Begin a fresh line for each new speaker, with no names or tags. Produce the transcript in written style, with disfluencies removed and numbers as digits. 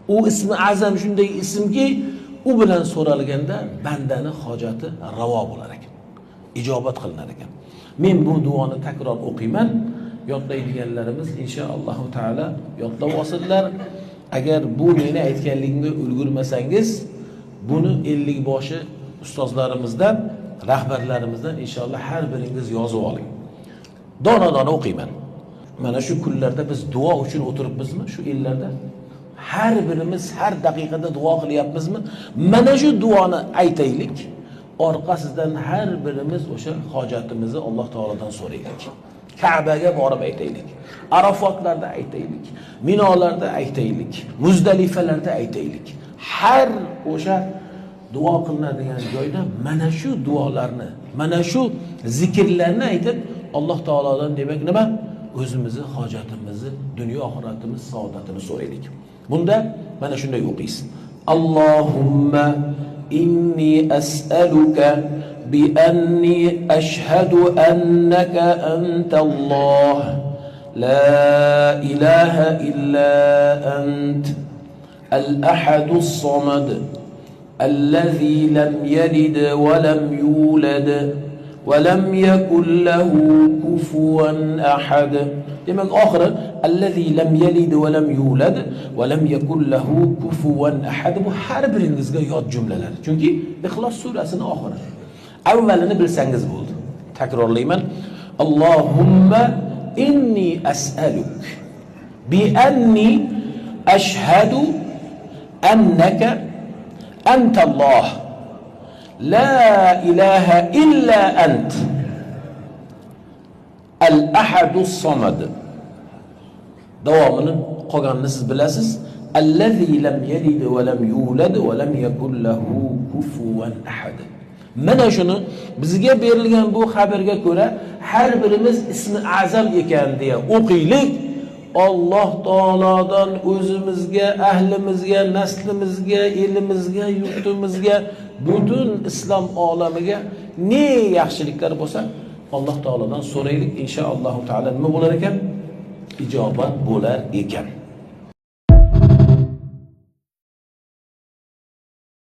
U ismi azam shunday ismki, u bilan so'ralganda bandani hojati ravo bo'lar ekan. Ijobat qilinar ekan. Men bu duoni takror o'qiyman. Yodlaydiganlarimiz inshaalloh taala yodlab olsinlar. Agar bu meni aytganligimga ulgurmasangiz, buni 50 boshi ustozlarimizdan, rahbarlarimizdan inshaalloh har biringiz yozib oling. Dona-dona o'qiyman. Mana shu kunlarda biz duo uchun o'tiribmizmi? Shu yillarda har birimiz har daqiqada duo qilyapmizmi? Mana shu duoni aytaylik. Orqasidan har birimiz o'sha hojatimizni Alloh taolodan so'raylik. Ka'baga borib aytaylik. Arafotlarda aytaylik. Minolarda aytaylik. Muzdalifalarda aytaylik. Har o'sha duo qilinadigan joyda mana shu duolarni, mana shu zikrlarni aytib Alloh taolodan demak nima? O'zimizni hojatimizni, dunyo oxiratimiz saodatini so'raylik. Bunda mana shunday o'qiysiz. Allohumma inni as'aluka bi anni ashhadu annaka antalloh la ilaha illa ant al-ahadus samad alladhi lam yalid wa lam yulad ولم يكن له كفوا أحد. Demek oxiri الذي لم يلد ولم يولد ولم يكن له كفوا أحد. Bu har biringizga yod jumlalar. Chunki İxlos surasining oxiri. Avvalini bilsangiz bo'ldi. Takrorlayman. Allohumma inni as'aluk bi anni ashhadu annaka antalloh la ilaha illa ant al-ahadus samad. Davomini qolganini siz bilasiz. Allazi lam yalid va lam yulad va lam yakul lahu kufuwan ahad. Mana shuni bizga berilgan bu xabarga ko'ra har birimiz ismi azam ekan deya o'qiylik. Alloh taolodan o'zimizga, ahlimizga, naslimizga, elimizga, yurtimizga, butun islom olamiga ne yaxshiliklar bo'lsa, Alloh taolodan so'raylik. Inshaalloh taolo nima bo'lar ekan? Ijobat bo'lar ekan.